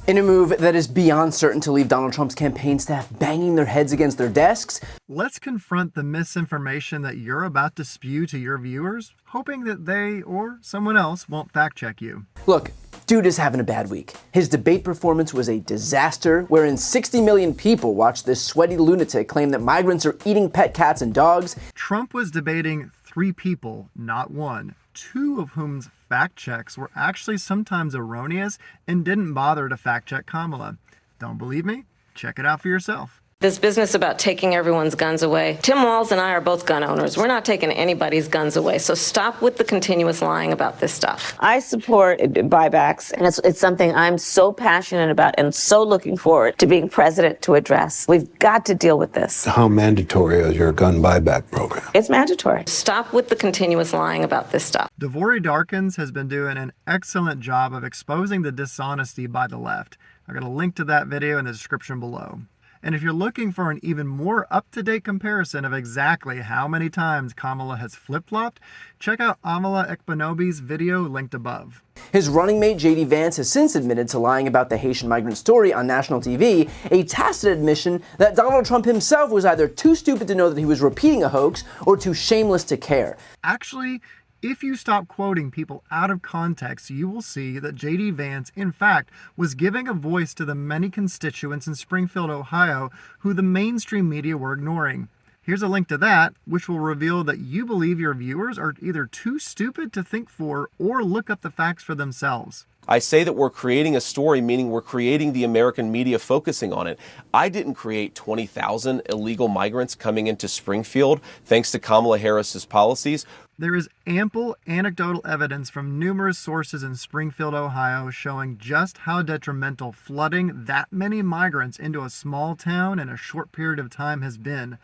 In a move that is beyond certain to leave Donald Trump's campaign staff banging their heads against their desks, let's confront the misinformation that you're about to spew to your viewers, hoping that they or someone else won't fact check you. Look, dude is having a bad week. His debate performance was a disaster, wherein 60 million people watched this sweaty lunatic claim that migrants are eating pet cats and dogs. Trump was debating 3 people, not 1, 2 of whom's fact checks were actually sometimes erroneous and didn't bother to fact check Kamala. Don't believe me? Check it out for yourself. This business about taking everyone's guns away. Tim Walz and I are both gun owners. We're not taking anybody's guns away. So stop with the continuous lying about this stuff. I support buybacks, and it's something I'm so passionate about and so looking forward to being president to address. We've got to deal with this. How mandatory is your gun buyback program? It's mandatory. Stop with the continuous lying about this stuff. Devori Darkins has been doing an excellent job of exposing the dishonesty by the left. I've got a link to that video in the description below. And if you're looking for an even more up-to-date comparison of exactly how many times Kamala has flip-flopped, check out Amala Ekpanobi's video linked above. His running mate J.D. Vance has since admitted to lying about the Haitian migrant story on national TV, a tacit admission that Donald Trump himself was either too stupid to know that he was repeating a hoax or too shameless to care. Actually, if you stop quoting people out of context, you will see that J.D. Vance, in fact, was giving a voice to the many constituents in Springfield, Ohio, who the mainstream media were ignoring. Here's a link to that, which will reveal that you believe your viewers are either too stupid to think for or look up the facts for themselves. I say that we're creating a story, meaning we're creating the American media focusing on it. I didn't create 20,000 illegal migrants coming into Springfield thanks to Kamala Harris's policies. There is ample anecdotal evidence from numerous sources in Springfield, Ohio, showing just how detrimental flooding that many migrants into a small town in a short period of time has been.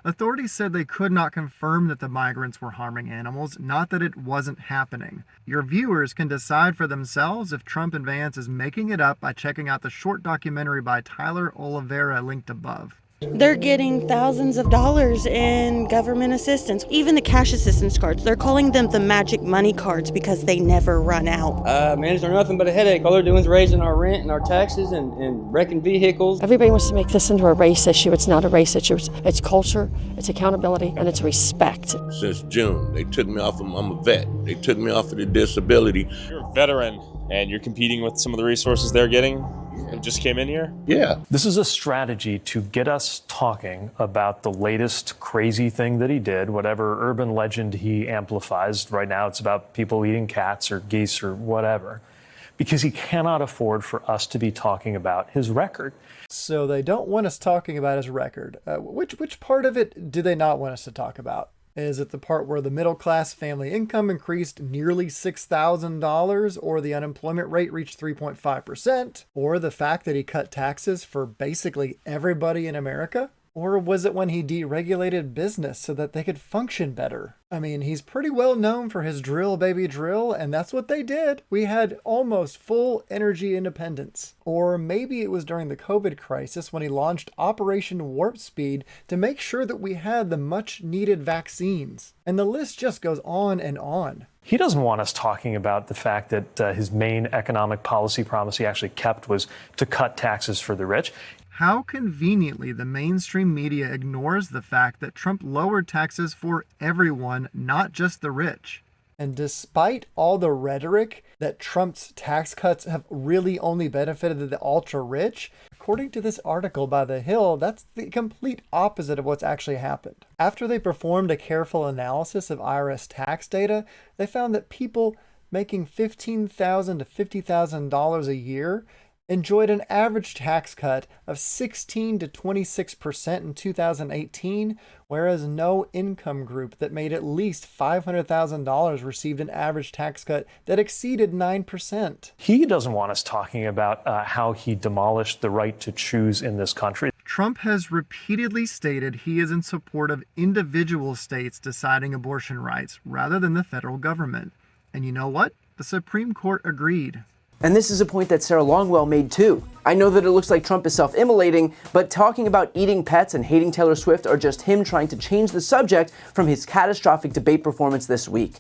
Authorities said they could not confirm that the migrants were harming animals, not that it wasn't happening. Your viewers can decide for themselves if Trump and Vance is making it up by checking out the short documentary by Tyler Oliveira linked above. They're getting thousands of dollars in government assistance, even the cash assistance cards. They're calling them the magic money cards because they never run out. Man, they're nothing but a headache. All they're doing is raising our rent and our taxes and wrecking vehicles. Everybody wants to make this into a race issue. It's not a race issue. It's culture, it's accountability, and it's respect. Since June, they took me off of, I'm a vet. They took me off of the disability. You're a veteran and you're competing with some of the resources they're getting. It just came in here? Yeah. This is a strategy to get us talking about the latest crazy thing that he did, whatever urban legend he amplifies. Right now it's about people eating cats or geese or whatever, because he cannot afford for us to be talking about his record. So they don't want us talking about his record. Which part of it do they not want us to talk about? Is it the part where the middle-class family income increased nearly $6,000, or the unemployment rate reached 3.5%, or the fact that he cut taxes for basically everybody in America? Or was it when he deregulated business so that they could function better? I mean, he's pretty well known for his drill, baby, drill, and that's what they did. We had almost full energy independence. Or maybe it was during the COVID crisis when he launched Operation Warp Speed to make sure that we had the much-needed vaccines. And the list just goes on and on. He doesn't want us talking about the fact that his main economic policy promise he actually kept was to cut taxes for the rich. How conveniently the mainstream media ignores the fact that Trump lowered taxes for everyone, not just the rich. And despite all the rhetoric that Trump's tax cuts have really only benefited the ultra-rich, according to this article by The Hill, that's the complete opposite of what's actually happened. After they performed a careful analysis of IRS tax data, they found that people making $15,000 to $50,000 a year enjoyed an average tax cut of 16 to 26% in 2018, whereas no income group that made at least $500,000 received an average tax cut that exceeded 9%. He doesn't want us talking about how he demolished the right to choose in this country. Trump has repeatedly stated he is in support of individual states deciding abortion rights rather than the federal government. And you know what? The Supreme Court agreed. And this is a point that Sarah Longwell made too. I know that it looks like Trump is self-immolating, but talking about eating pets and hating Taylor Swift are just him trying to change the subject from his catastrophic debate performance this week.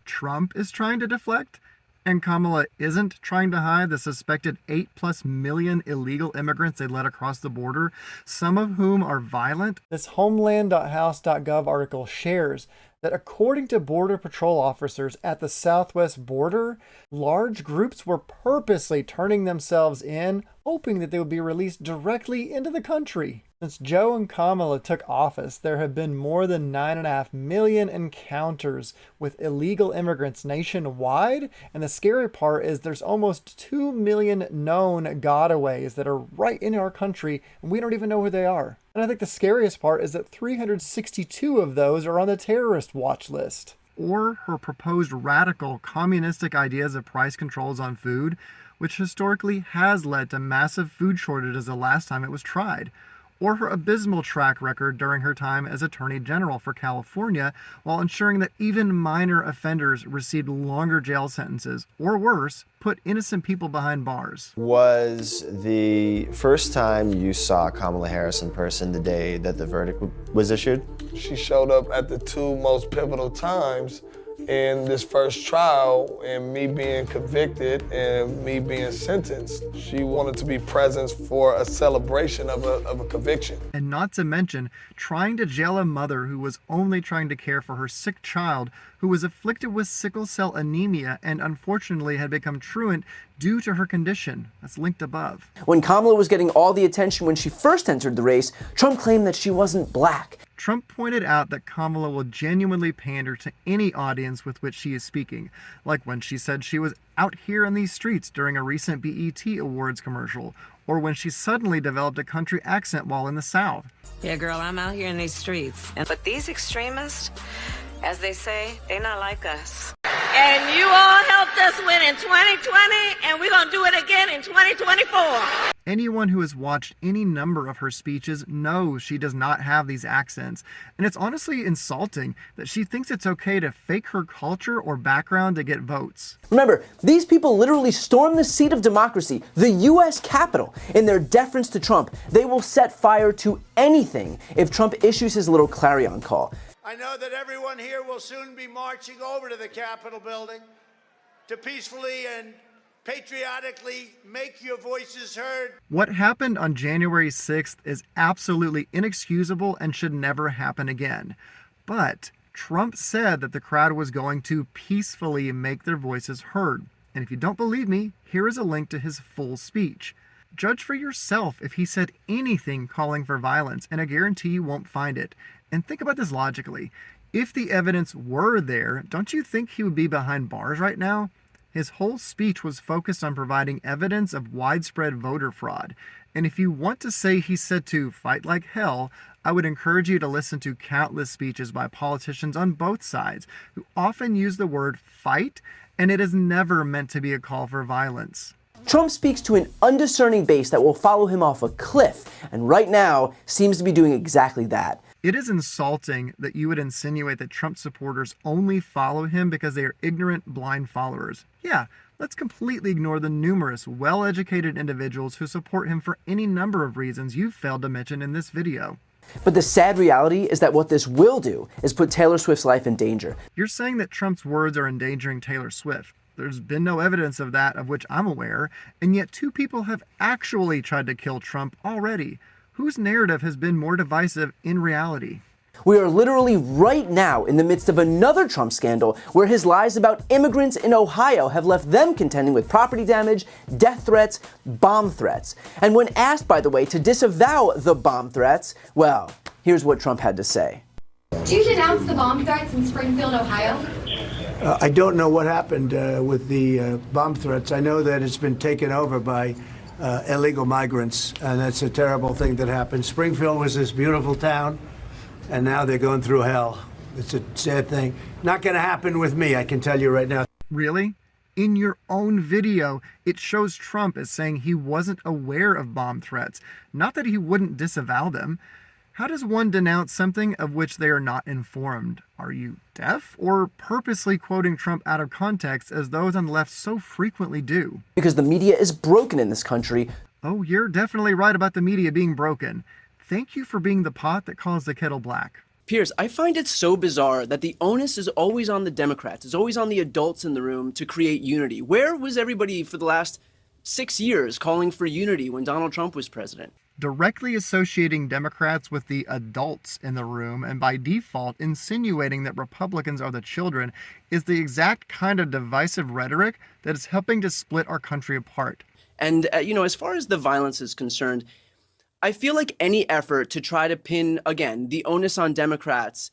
Trump is trying to deflect? And Kamala isn't trying to hide the suspected 8+ million illegal immigrants they let across the border, some of whom are violent. This homeland.house.gov article shares that according to Border Patrol officers at the southwest border, large groups were purposely turning themselves in, hoping that they would be released directly into the country. Since Joe and Kamala took office, there have been more than 9.5 million encounters with illegal immigrants nationwide, and the scary part is there's almost 2 million known gotaways that are right in our country, and we don't even know who they are. And I think the scariest part is that 362 of those are on the terrorist watch list. Or her proposed radical communistic ideas of price controls on food, which historically has led to massive food shortages the last time it was tried. Or her abysmal track record during her time as Attorney General for California, while ensuring that even minor offenders received longer jail sentences, or worse, put innocent people behind bars. Was the first time you saw Kamala Harris in person the day that the verdict was issued? She showed up at the two most pivotal times in this first trial, and me being convicted and me being sentenced. She wanted to be present for a celebration of a conviction. And not to mention, trying to jail a mother who was only trying to care for her sick child who was afflicted with sickle cell anemia and unfortunately had become truant due to her condition. That's linked above. When Kamala was getting all the attention when she first entered the race, Trump claimed that she wasn't black. Trump pointed out that Kamala will genuinely pander to any audience with which she is speaking, like when she said she was out here in these streets during a recent BET Awards commercial, or when she suddenly developed a country accent while in the South. Yeah, girl, I'm out here in these streets. But these extremists, as they say, they're not like us. And you all helped us win in 2020, and we're going to do it again in 2024. Anyone who has watched any number of her speeches knows she does not have these accents, and it's honestly insulting that she thinks it's okay to fake her culture or background to get votes. Remember, these people literally stormed the seat of democracy, the U.S. Capitol. In their deference to Trump, they will set fire to anything if Trump issues his little clarion call. I know that everyone here will soon be marching over to the Capitol building to peacefully and patriotically make your voices heard. What happened on January 6th is absolutely inexcusable and should never happen again. But Trump said that the crowd was going to peacefully make their voices heard. And if you don't believe me, here is a link to his full speech. Judge for yourself if he said anything calling for violence, and I guarantee you won't find it. And think about this logically. If the evidence were there, don't you think he would be behind bars right now? His whole speech was focused on providing evidence of widespread voter fraud. And if you want to say he said to fight like hell, I would encourage you to listen to countless speeches by politicians on both sides who often use the word fight, and it is never meant to be a call for violence. Trump speaks to an undiscerning base that will follow him off a cliff, and right now seems to be doing exactly that. It is insulting that you would insinuate that Trump supporters only follow him because they are ignorant, blind followers. Yeah, let's completely ignore the numerous well-educated individuals who support him for any number of reasons you've failed to mention in this video. But the sad reality is that what this will do is put Taylor Swift's life in danger. You're saying that Trump's words are endangering Taylor Swift. There's been no evidence of that of which I'm aware, and yet 2 people have actually tried to kill Trump already. Whose narrative has been more divisive in reality? We are literally right now in the midst of another Trump scandal where his lies about immigrants in Ohio have left them contending with property damage, death threats, bomb threats. And when asked, by the way, to disavow the bomb threats, well, here's what Trump had to say. Do you denounce the bomb threats in Springfield, Ohio? I don't know what happened with the bomb threats. I know that it's been taken over by illegal migrants, and that's a terrible thing that happened. Springfield was this beautiful town, and now they're going through hell. It's a sad thing. Not going to happen with me, I can tell you right now. Really? In your own video, it shows Trump as saying he wasn't aware of bomb threats, not that he wouldn't disavow them. How does one denounce something of which they are not informed? Are you deaf, or purposely quoting Trump out of context as those on the left so frequently do? Because the media is broken in this country. Oh, you're definitely right about the media being broken. Thank you for being the pot that calls the kettle black. Pierce, I find it so bizarre that the onus is always on the Democrats. It's always on the adults in the room to create unity. Where was everybody for the last 6 years calling for unity when Donald Trump was president? Directly associating Democrats with the adults in the room and by default insinuating that Republicans are the children is the exact kind of divisive rhetoric that is helping to split our country apart. And, as far as the violence is concerned, I feel like any effort to try to pin, again, the onus on Democrats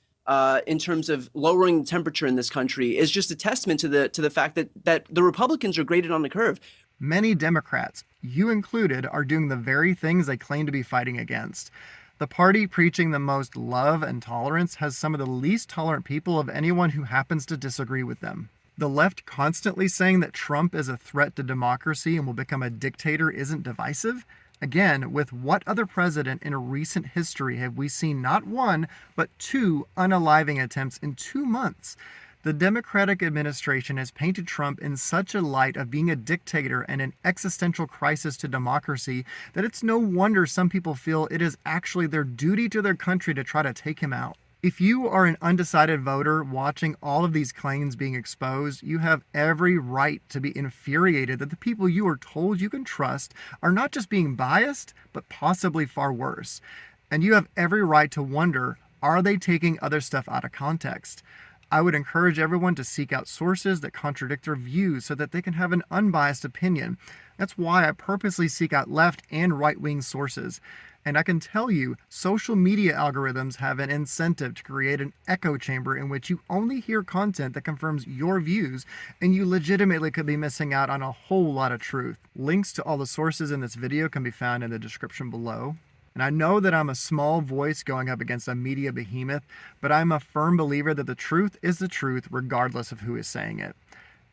in terms of lowering the temperature in this country is just a testament to the fact that the Republicans are graded on the curve. Many Democrats, you included, are doing the very things they claim to be fighting against. The party preaching the most love and tolerance has some of the least tolerant people of anyone who happens to disagree with them. The left constantly saying that Trump is a threat to democracy and will become a dictator isn't divisive. Again, with what other president in recent history have we seen not one, but two unaliving attempts in 2 months? The Democratic administration has painted Trump in such a light of being a dictator and an existential crisis to democracy that it's no wonder some people feel it is actually their duty to their country to try to take him out. If you are an undecided voter watching all of these claims being exposed, you have every right to be infuriated that the people you are told you can trust are not just being biased, but possibly far worse. And you have every right to wonder, are they taking other stuff out of context? I would encourage everyone to seek out sources that contradict their views so that they can have an unbiased opinion. That's why I purposely seek out left and right-wing sources. And I can tell you, social media algorithms have an incentive to create an echo chamber in which you only hear content that confirms your views, and you legitimately could be missing out on a whole lot of truth. Links to all the sources in this video can be found in the description below. And I know that I'm a small voice going up against a media behemoth, but I'm a firm believer that the truth is the truth regardless of who is saying it.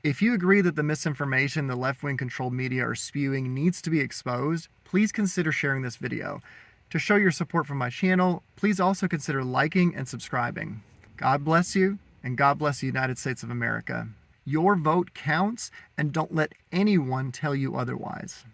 If you agree that the misinformation the left-wing controlled media are spewing needs to be exposed, please consider sharing this video. To show your support for my channel, please also consider liking and subscribing. God bless you, and God bless the United States of America. Your vote counts, and don't let anyone tell you otherwise.